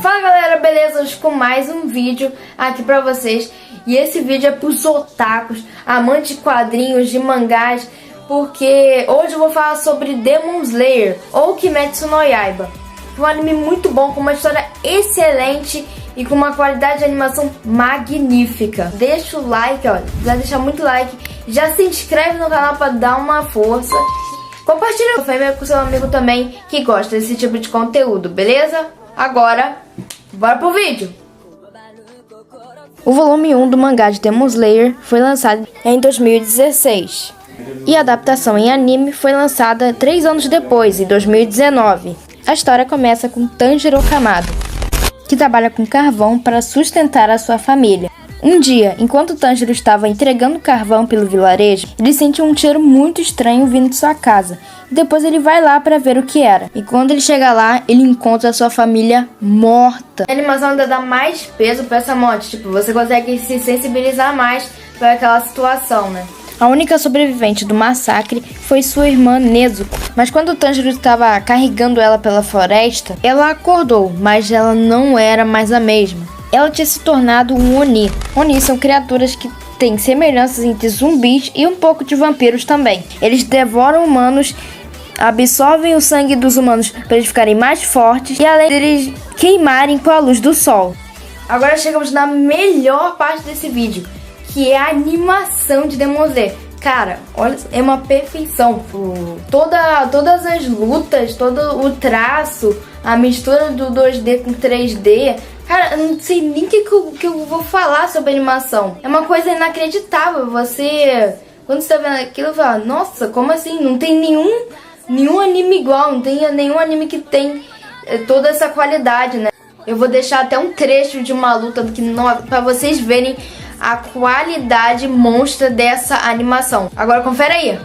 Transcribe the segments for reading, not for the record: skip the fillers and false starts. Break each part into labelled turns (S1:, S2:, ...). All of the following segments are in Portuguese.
S1: Fala galera, beleza? Hoje com mais um vídeo aqui pra vocês. E esse vídeo é pros otakus, amantes de quadrinhos, de mangás, porque hoje eu vou falar sobre Demon Slayer, ou Kimetsu no Yaiba. Um anime muito bom, com uma história excelente e com uma qualidade de animação magnífica. Deixa o like, ó, já deixa muito like, já se inscreve no canal pra dar uma força. Compartilha o filme com seu amigo também que gosta desse tipo de conteúdo, beleza? Agora, bora pro vídeo! O volume 1 do mangá de Demon Slayer foi lançado em 2016. E a adaptação em anime foi lançada 3 anos depois, em 2019. A história começa com Tanjiro Kamado, que trabalha com carvão para sustentar a sua família. Um dia, enquanto Tanjiro estava entregando carvão pelo vilarejo, ele sente um cheiro muito estranho vindo de sua casa. Depois ele vai lá para ver o que era. E quando ele chega lá, ele encontra a sua família morta. A animação ainda dá mais peso para essa morte. Tipo, você consegue se sensibilizar mais para aquela situação, né? A única sobrevivente do massacre foi sua irmã Nezuko. Mas quando Tanjiro estava carregando ela pela floresta, ela acordou, mas ela não era mais a mesma. Ela tinha se tornado um Oni. Oni são criaturas que têm semelhanças entre zumbis e um pouco de vampiros também. Eles devoram humanos, absorvem o sangue dos humanos para eles ficarem mais fortes e além deles queimarem com a luz do sol. Agora chegamos na melhor parte desse vídeo, que é a animação de Demon Slayer. Cara, olha, é uma perfeição. Todas as lutas, todo o traço, a mistura do 2D com 3D. Cara, eu não sei nem o que eu vou falar sobre animação. É uma coisa inacreditável. Você, quando você tá vendo aquilo, fala, nossa, como assim? Não tem nenhum anime igual, não tem nenhum anime que tem toda essa qualidade, né? Eu vou deixar até um trecho de uma luta pra vocês verem a qualidade monstra dessa animação. Agora confere aí.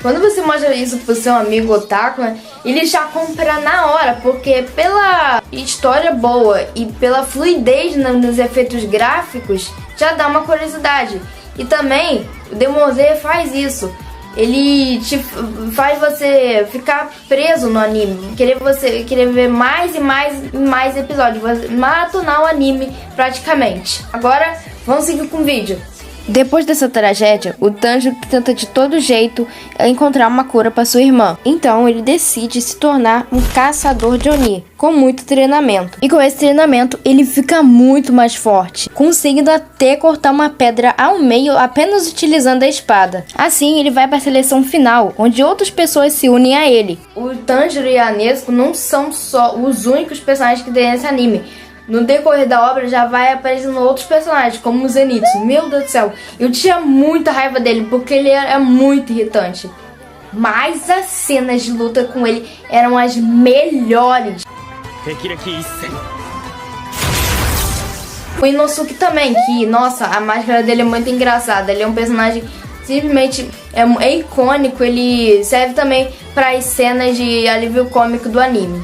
S1: Quando você mostra isso pro seu amigo otaku, ele já compra na hora, porque pela história boa e pela fluidez nos efeitos gráficos, já dá uma curiosidade. E também, o Demon Slayer faz isso. Ele faz você ficar preso no anime, querer ver mais e mais episódios, maratonar o anime praticamente. Agora, vamos seguir com o vídeo. Depois dessa tragédia, o Tanjiro tenta de todo jeito encontrar uma cura para sua irmã. Então ele decide se tornar um caçador de Oni, com muito treinamento. E com esse treinamento, ele fica muito mais forte, conseguindo até cortar uma pedra ao meio apenas utilizando a espada. Assim, ele vai para a seleção final, onde outras pessoas se unem a ele. O Tanjiro e a Nezuko não são só os únicos personagens que tem nesse anime. No decorrer da obra já vai aparecendo outros personagens, como o Zenitsu. Meu Deus do céu, eu tinha muita raiva dele, porque ele era muito irritante. Mas as cenas de luta com ele eram as melhores. O Inosuke também, que, nossa, a máscara dele é muito engraçada. Ele é um personagem simplesmente é icônico, ele serve também para as cenas de alívio cômico do anime.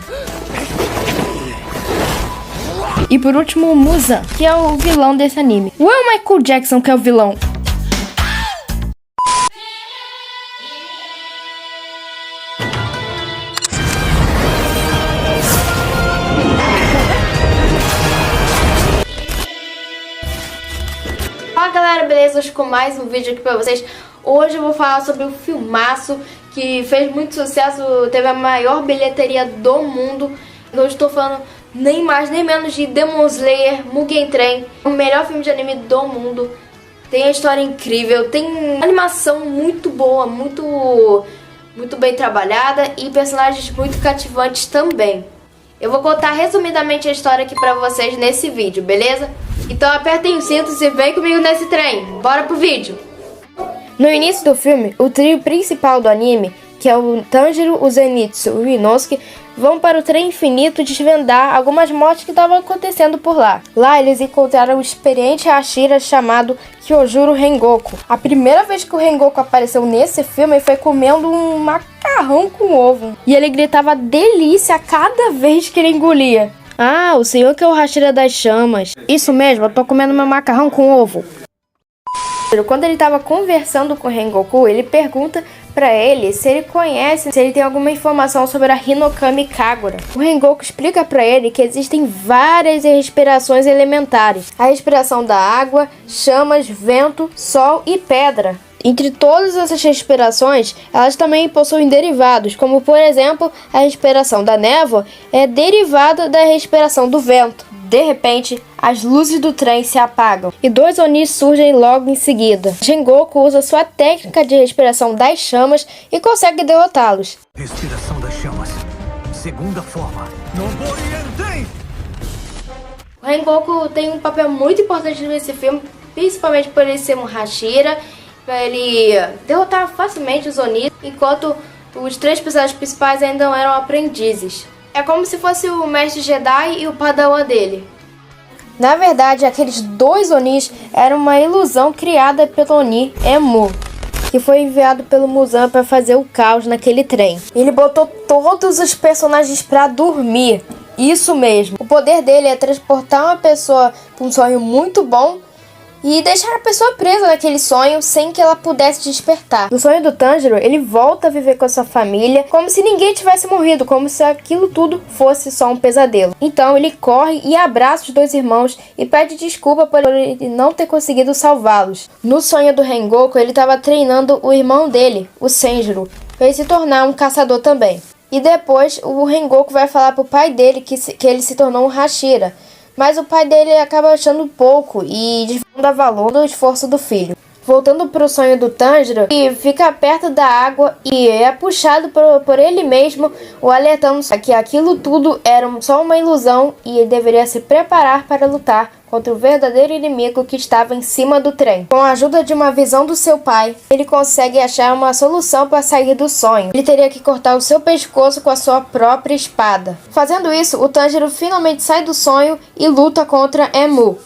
S1: E por último, o Muzan, que é o vilão desse anime. Ou é o Michael Jackson que é o vilão? Fala galera, beleza? Hoje com mais um vídeo aqui pra vocês. Hoje eu vou falar sobre o filmaço que fez muito sucesso, teve a maior bilheteria do mundo. Eu estou falando nem mais nem menos de Demon Slayer Mugen Train, o melhor filme de anime do mundo. Tem a história incrível, tem animação muito boa, muito bem trabalhada e personagens muito cativantes também. Eu vou contar resumidamente a história aqui pra vocês nesse vídeo, beleza? Então apertem os cintos e vem comigo nesse trem. Bora pro vídeo! No início do filme, o trio principal do anime, que é o Tanjiro, o Zenitsu e o Inosuke, vão para o trem infinito desvendar algumas mortes que estavam acontecendo por lá. Lá eles encontraram o experiente Hashira chamado Kyojuro Rengoku. A primeira vez que o Rengoku apareceu nesse filme foi comendo um macarrão com ovo. E ele gritava delícia a cada vez que ele engolia. Ah, o senhor que é o Hashira das chamas. Isso mesmo, eu tô comendo meu macarrão com ovo. Quando ele estava conversando com o Rengoku, ele pergunta pra ele se ele conhece, se ele tem alguma informação sobre a Hinokami Kagura. O Rengoku explica pra ele que existem várias respirações elementares. A respiração da água, chamas, vento, sol e pedra. Entre todas essas respirações, elas também possuem derivados, como por exemplo, a respiração da névoa é derivada da respiração do vento. De repente, as luzes do trem se apagam e 2 Onis surgem logo em seguida. Rengoku usa sua técnica de respiração das chamas e consegue derrotá-los.
S2: Respiração das chamas. Segunda forma. Nobori-enten!
S1: O Rengoku tem um papel muito importante nesse filme, principalmente por ele ser um Hashira, para ele derrotar facilmente os Onis, enquanto os 3 personagens principais ainda eram aprendizes. É como se fosse o mestre Jedi e o padawan dele. Na verdade, aqueles 2 Onis eram uma ilusão criada pelo Oni Emu, que foi enviado pelo Muzan para fazer o caos naquele trem. Ele botou todos os personagens para dormir. Isso mesmo. O poder dele é transportar uma pessoa para um sonho muito bom e deixar a pessoa presa naquele sonho sem que ela pudesse despertar. No sonho do Tanjiro, ele volta a viver com a sua família como se ninguém tivesse morrido, como se aquilo tudo fosse só um pesadelo. Então ele corre e abraça os 2 irmãos e pede desculpa por ele não ter conseguido salvá-los. No sonho do Rengoku, ele estava treinando o irmão dele, o Senjuro, para ele se tornar um caçador também. E depois o Rengoku vai falar pro pai dele que ele se tornou um Hashira. Mas o pai dele acaba achando pouco e desvendo a valor do esforço do filho. Voltando para o sonho do Tanjiro, ele fica perto da água e é puxado por ele mesmo, o alertando que aquilo tudo era só uma ilusão e ele deveria se preparar para lutar contra o verdadeiro inimigo que estava em cima do trem. Com a ajuda de uma visão do seu pai, ele consegue achar uma solução para sair do sonho. Ele teria que cortar o seu pescoço com a sua própria espada. Fazendo isso, o Tanjiro finalmente sai do sonho e luta contra Emu.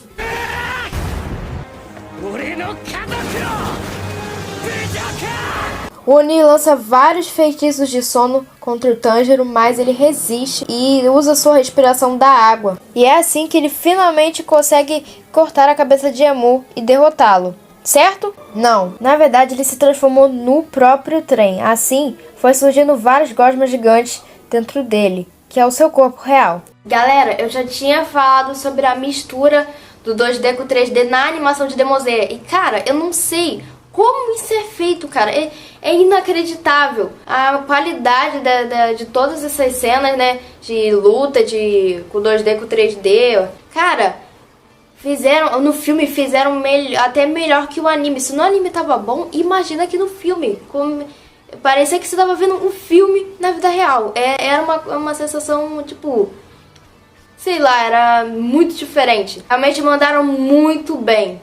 S1: O Oni lança vários feitiços de sono contra o Tanjiro, mas ele resiste e usa sua respiração da água. E é assim que ele finalmente consegue cortar a cabeça de Emu e derrotá-lo. Certo? Não. Na verdade, ele se transformou no próprio trem. Assim, foi surgindo vários gosmas gigantes dentro dele, que é o seu corpo real. Galera, eu já tinha falado sobre a mistura do 2D com 3D na animação de Demon Slayer. E cara, eu não sei como isso é feito, cara. É inacreditável. A qualidade de todas essas cenas, né? De luta, com 2D com 3D. Cara, no filme fizeram até melhor que o anime. Se no anime tava bom, imagina aqui no filme. Parecia que você tava vendo um filme na vida real. Era uma sensação, tipo, sei lá, era muito diferente. Realmente mandaram muito bem.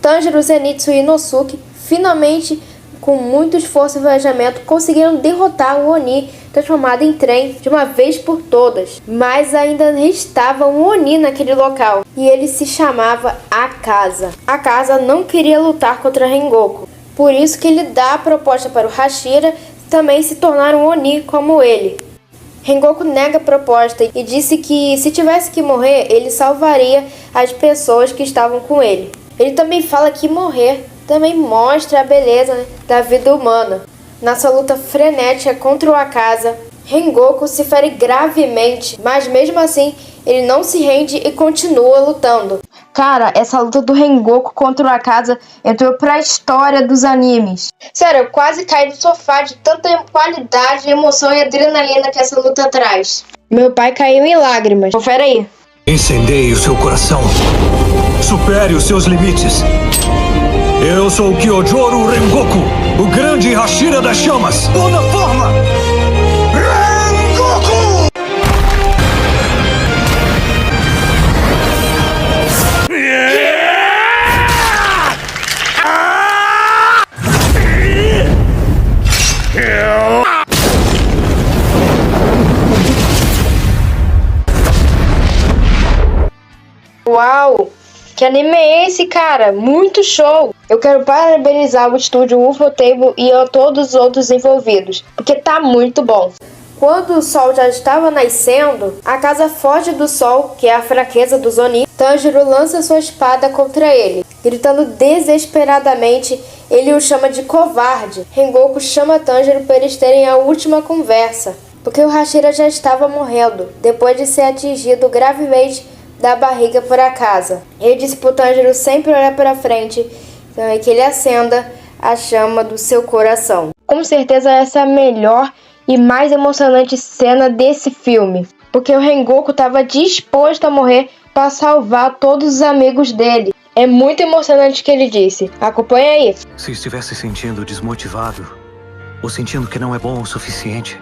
S1: Tanjiro, Zenitsu e Inosuke finalmente, com muito esforço e planejamento, conseguiram derrotar o Oni transformado em trem de uma vez por todas. Mas ainda restava um Oni naquele local e ele se chamava Akaza. Akaza não queria lutar contra Rengoku, por isso que ele dá a proposta para o Hashira também se tornar um Oni como ele. Rengoku nega a proposta e disse que se tivesse que morrer, ele salvaria as pessoas que estavam com ele. Ele também fala que morrer também mostra a beleza, né, da vida humana. Na sua luta frenética contra o Akaza, Rengoku se fere gravemente, mas mesmo assim ele não se rende e continua lutando. Cara, essa luta do Rengoku contra o Akaza entrou pra história dos animes. Sério, eu quase caí do sofá de tanta qualidade, emoção e adrenalina que essa luta traz. Meu pai caiu em lágrimas. Confere aí.
S2: Incendeie o seu coração. Supere os seus limites. Eu sou o Kyojuro Rengoku, o grande Hashira das chamas. Toda forma! Rengoku!
S1: Uau! Que anime é esse, cara? Muito show! Eu quero parabenizar o estúdio Ufotable e a todos os outros envolvidos, porque tá muito bom. Quando o sol já estava nascendo, a casa foge do sol, que é a fraqueza do Oni. Tanjiro lança sua espada contra ele, gritando desesperadamente ele o chama de covarde. Rengoku chama Tanjiro para eles terem a última conversa, porque o Hashira já estava morrendo, depois de ser atingido gravemente da barriga por Akaza. Ele disse pro Tanjiro sempre olhar para frente, e que ele acenda a chama do seu coração. Com certeza essa é a melhor e mais emocionante cena desse filme, porque o Rengoku estava disposto a morrer para salvar todos os amigos dele. É muito emocionante o que ele disse. Acompanha aí.
S2: Se estivesse sentindo desmotivado, ou sentindo que não é bom o suficiente,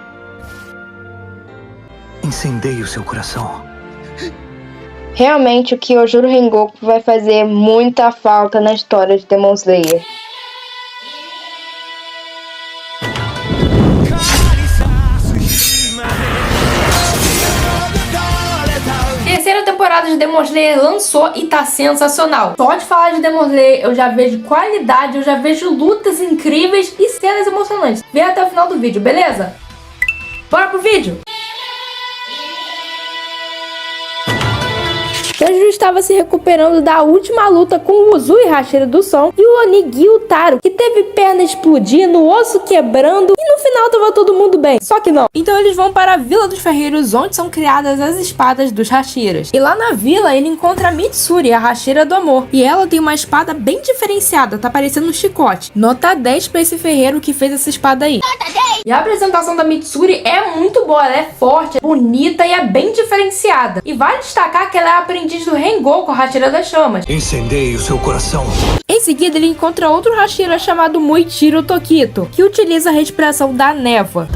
S2: incendeie o seu coração.
S1: Realmente o Kyojuro Rengoku vai fazer muita falta na história de Demon Slayer. Terceira temporada de Demon Slayer lançou e tá sensacional. Só de falar de Demon Slayer eu já vejo qualidade, eu já vejo lutas incríveis e cenas emocionantes. Vê até o final do vídeo, beleza? Bora pro vídeo! Tanjiro estava se recuperando da última luta com o Uzui Hashira do Som e o Oni Gyutaro, que teve perna explodindo, osso quebrando e no final tava todo mundo bem. Só que não. Então eles vão para a Vila dos Ferreiros, onde são criadas as espadas dos Hashiras. E lá na vila ele encontra a Mitsuri, a Hashira do Amor. E ela tem uma espada bem diferenciada, tá parecendo um chicote. Nota 10 pra esse ferreiro que fez essa espada aí. Nota 10! E a apresentação da Mitsuri é muito boa, ela é forte, é bonita e é bem diferenciada. E vale destacar que ela é aprendiz do Rengoku, a Hashira das Chamas.
S2: Incendeie o seu coração.
S1: Em seguida, ele encontra outro Hashira chamado Muichiro Tokito, que utiliza a respiração da névoa.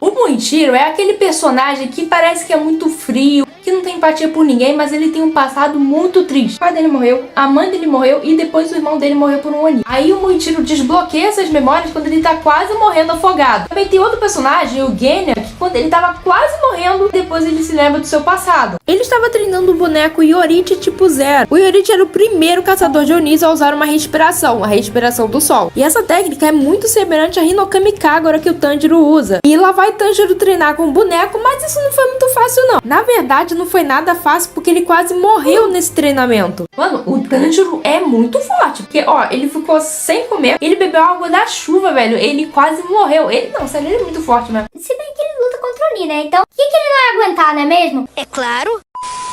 S1: O Muichiro é aquele personagem que parece que é muito frio, que não tem empatia por ninguém, mas ele tem um passado muito triste. O pai dele morreu, a mãe dele morreu e depois o irmão dele morreu por um Oni. Aí o Muichiro desbloqueia essas memórias quando ele tá quase morrendo afogado. Também tem outro personagem, o Genya, que quando ele tava quase morrendo, depois ele se lembra do seu passado. Ele estava treinando o boneco Yorichi tipo 0. O Yorichi era o primeiro caçador de Onis a usar uma respiração, a respiração do sol. E essa técnica é muito semelhante à Hinokami Kagura que o Tanjiro usa. E lá vai Tanjiro treinar com o boneco, mas isso não foi muito fácil não. Na verdade, não foi nada fácil porque ele quase morreu nesse treinamento. Mano, o Tanjiro é muito forte, porque ó, ele ficou sem comer, ele bebeu água da chuva, velho, ele quase morreu. Ele não, sério, ele é muito forte mesmo.
S3: Se bem que ele luta contra o Oni, né? Então, o que ele não ia aguentar, não é mesmo?
S4: É claro.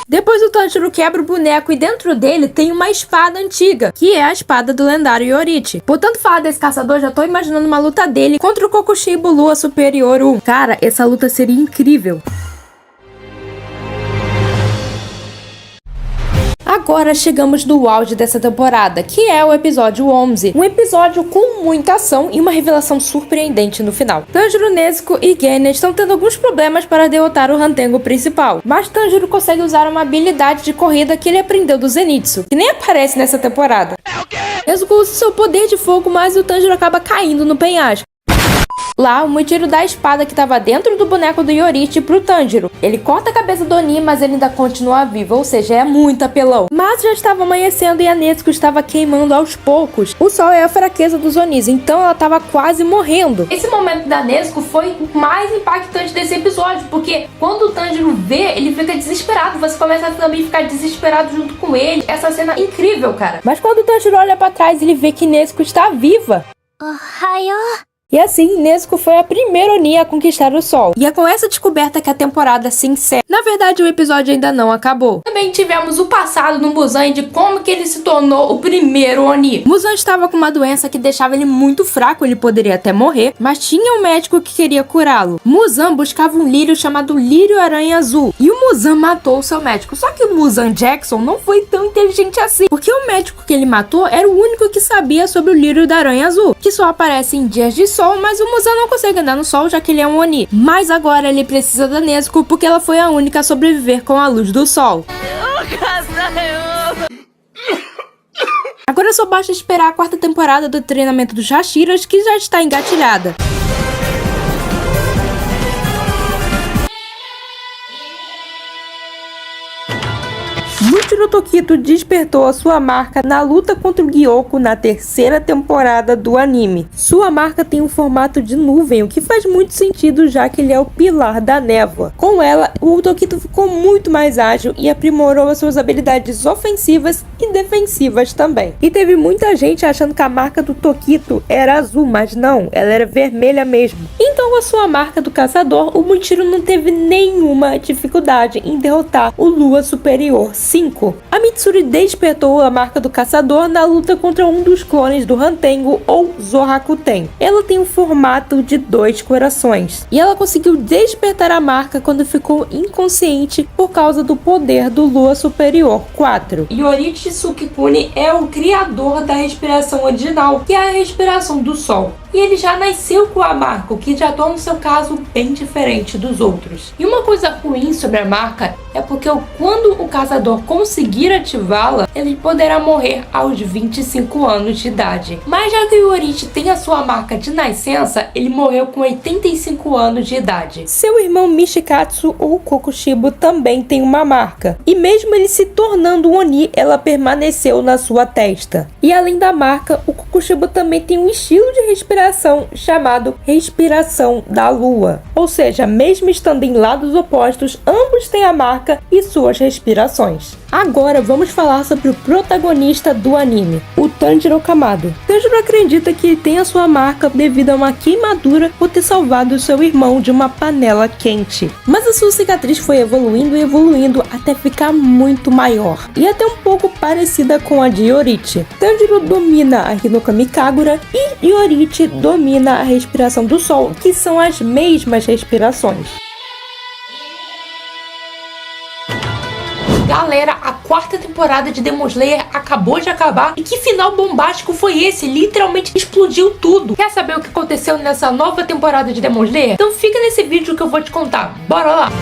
S1: Depois o Tanjiro quebra o boneco e dentro dele tem uma espada antiga, que é a espada do lendário Yorichi. Por tanto falar desse caçador, já tô imaginando uma luta dele contra o Kokushibo Lua Superior 1. Cara, essa luta seria incrível. Agora chegamos no auge dessa temporada, que é o episódio 11. Um episódio com muita ação e uma revelação surpreendente no final. Tanjiro, Nezuko e Genya estão tendo alguns problemas para derrotar o Hantengo principal, mas Tanjiro consegue usar uma habilidade de corrida que ele aprendeu do Zenitsu, que nem aparece nessa temporada. Nezuko usa seu poder de fogo, mas o Tanjiro acaba caindo no penhasco. Lá, o Muichiro dá a espada que estava dentro do boneco do Yorichi pro Tanjiro. Ele corta a cabeça do Oni, mas ele ainda continua vivo, ou seja, é muito apelão. Mas já estava amanhecendo e a Nezuko estava queimando aos poucos. O sol é a fraqueza dos Onis, então ela estava quase morrendo. Esse momento da Nezuko foi o mais impactante desse episódio, porque quando o Tanjiro vê, ele fica desesperado. Você começa a também ficar desesperado junto com ele. Essa cena é incrível, cara. Mas quando o Tanjiro olha pra trás, ele vê que Nezuko está viva.
S3: Ohayou.
S1: E assim, Nezuko foi a primeira Oni a conquistar o sol. E é com essa descoberta que a temporada se encerra. Na verdade, o episódio ainda não acabou. Também tivemos o passado do Muzan de como que ele se tornou o primeiro Oni. Muzan estava com uma doença que deixava ele muito fraco, ele poderia até morrer, mas tinha um médico que queria curá-lo. Muzan buscava um lírio chamado Lírio Aranha Azul. E o Muzan matou o seu médico. Só que o Muzan Jackson não foi tão inteligente assim, porque o médico que ele matou era o único que sabia sobre o Lírio da Aranha Azul, que só aparece em dias de sol, mas o Muzan não consegue andar no sol, já que ele é um Oni. Mas agora ele precisa da Nezuko, porque ela foi a única a sobreviver com a luz do sol. Agora só basta esperar a quarta temporada do treinamento dos Hashiras, que já está engatilhada. Muichiro Tokito despertou a sua marca na luta contra o Gyoko na terceira temporada do anime. Sua marca tem um formato de nuvem, o que faz muito sentido já que ele é o pilar da névoa. Com ela, o Tokito ficou muito mais ágil e aprimorou as suas habilidades ofensivas
S4: e defensivas também. E teve muita gente achando que a marca do Tokito era azul, mas não, ela era vermelha mesmo. Então a sua marca do caçador, o Muichiro não teve nenhuma dificuldade em derrotar o Lua Superior 5. A Mitsuri despertou a marca do caçador na luta contra um dos clones do Hantengo ou Zorakuten. Ela tem um formato de 2 corações e ela conseguiu despertar a marca quando ficou inconsciente por causa do poder do Lua Superior 4. Yorichi Tsukikuni é o criador da respiração original, que é a respiração do Sol. E ele já nasceu com a marca, o que já torna o seu caso bem diferente dos outros. E uma coisa ruim sobre a marca é porque quando o caçador conseguir ativá-la, ele poderá morrer aos 25 anos de idade. Mas já que o Yorichi tem a sua marca de nascença, ele morreu com 85 anos de idade. Seu irmão Mishikatsu ou Kokushibo também tem uma marca. E mesmo ele se tornando um Oni, ela permaneceu na sua testa. E além da marca, o Kokushibo também tem um estilo de respiração chamado respiração da lua. Ou seja, mesmo estando em lados opostos, ambos têm a marca e suas respirações. Agora vamos falar sobre o protagonista do anime, o Tanjiro Kamado. Tanjiro acredita que ele tem a sua marca devido a uma queimadura por ter salvado seu irmão de uma panela quente. Mas a sua cicatriz foi evoluindo e evoluindo até ficar muito maior e até um pouco parecida com a de Yorichi. Tanjiro domina a Hinokami Kagura e Yorichi domina a respiração do sol, que são as mesmas respirações. Galera, a 4ª temporada de Demon Slayer acabou de acabar. E que final bombástico foi esse? Literalmente explodiu tudo. Quer saber o que aconteceu nessa nova temporada de Demon Slayer? Então fica nesse vídeo que eu vou te contar. Bora lá!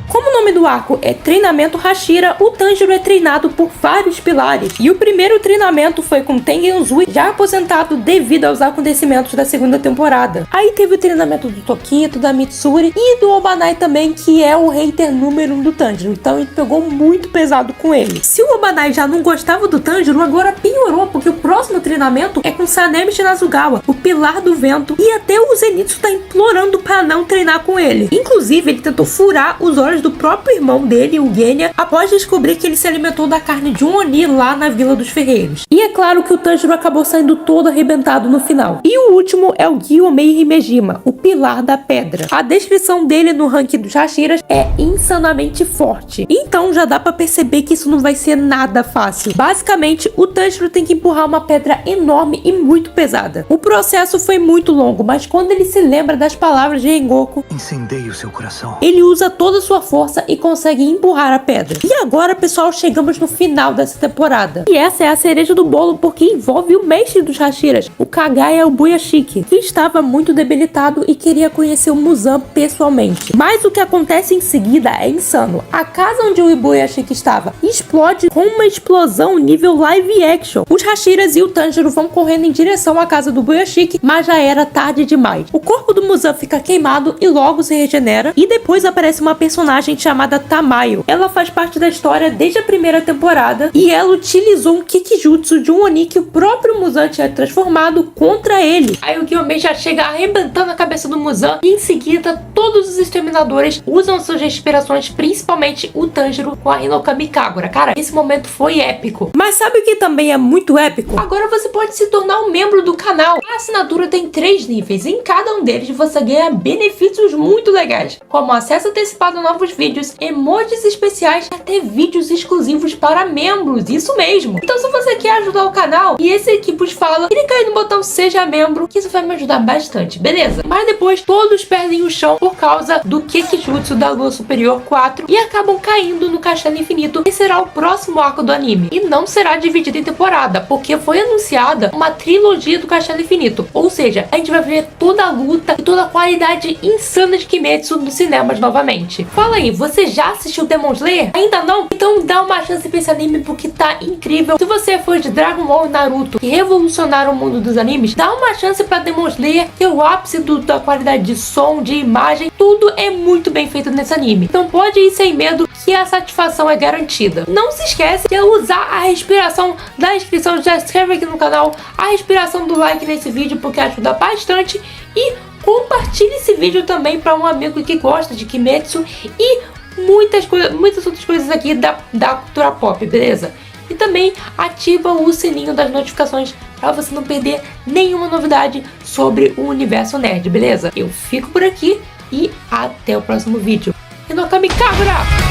S4: Como o nome do arco é Treinamento Hashira, o Tanjiro é treinado por vários pilares. E o primeiro treinamento foi com Tengen Uzui, já aposentado devido aos acontecimentos da 2ª temporada. Aí teve o treinamento do Tokito, da Mitsuri e do Obanai também, que é o hater número 1 do Tanjiro. Então ele pegou muito pesado com ele. Se o Obanai já não gostava do Tanjiro, agora piorou, porque o próximo treinamento é com Sanemi Shinazugawa, o Pilar do Vento, e até o Zenitsu tá implorando para não treinar com ele. Inclusive, ele tentou furar os olhos do próprio irmão dele, o Genya, após descobrir que ele se alimentou da carne de um Oni lá na Vila dos Ferreiros. E é claro que o Tanjiro acabou saindo todo arrebentado no final. E o último é o Gyomei Himejima, o Pilar da Pedra. A descrição dele no ranking dos Hashiras é insanamente forte. Então já dá pra perceber que isso não vai ser nada fácil. Basicamente, o Tanjiro tem que empurrar uma pedra enorme e muito pesada. O processo foi muito longo, mas quando ele se lembra das palavras de Rengoku,
S2: incendeie o seu coração,
S4: ele usa toda a sua força e consegue empurrar a pedra. E agora, pessoal, chegamos no final dessa temporada. E essa é a cereja do bolo, porque envolve o mestre dos Hashiras, o Kagaya Ubuyashiki, que estava muito debilitado e queria conhecer o Muzan pessoalmente. Mas o que acontece em seguida é insano. A casa onde o Ubuyashiki estava explode com uma explosão nível live action. Os Hashiras e o Tanjiro vão correndo em direção à casa do Ubuyashiki, mas já era tarde demais. O corpo do Muzan fica queimado e logo se regenera, e depois aparece uma personagem chamada Tamayo. Ela faz parte da história desde a 1ª temporada e ela utilizou um Kikijutsu de um Oni que o próprio Muzan tinha transformado contra ele. Aí o Gyomei já chega arrebentando a cabeça do Muzan e em seguida todos os exterminadores usam suas respirações, principalmente o Tanjiro com a Hinokami Kagura. Cara, esse momento foi épico. Mas sabe o que também é muito épico? Agora você pode se tornar um membro do canal. A assinatura tem 3 níveis. Em cada um deles você ganha benefícios muito legais, como acesso antecipado a novos vídeos, emojis especiais e até vídeos exclusivos para membros, isso mesmo. Então se você quer ajudar o canal e esse aqui vos fala, clica aí no botão Seja Membro, que isso vai me ajudar bastante, beleza? Mas depois todos perdem o chão por causa do Kekijutsu da Lua Superior 4 e acabam caindo no Castelo Infinito, que será o próximo arco do anime. E não será dividido em temporada, porque foi anunciada uma trilogia do Castelo Infinito. Ou seja, a gente vai ver toda a luta e toda a qualidade insana de Kimetsu nos cinemas novamente. Fala aí, você já assistiu Demon Slayer? Ainda não? Então dá uma chance pra esse anime, porque tá incrível. Se você for de Dragon Ball e Naruto, que revolucionaram o mundo dos animes, dá uma chance pra Demon Slayer, que é o ápice da qualidade de som, de imagem, tudo é muito bem feito nesse anime. Então pode ir sem medo, que a satisfação é garantida. Não se esquece de usar a respiração da inscrição, já se inscreve aqui no canal, a respiração do like nesse vídeo, porque ajuda bastante, e compartilhe esse vídeo também para um amigo que gosta de Kimetsu e muitas outras coisas aqui da cultura pop, beleza? E também ativa o sininho das notificações para você não perder nenhuma novidade sobre o universo nerd, beleza? Eu fico por aqui e até o próximo vídeo. Hinokami Kabura!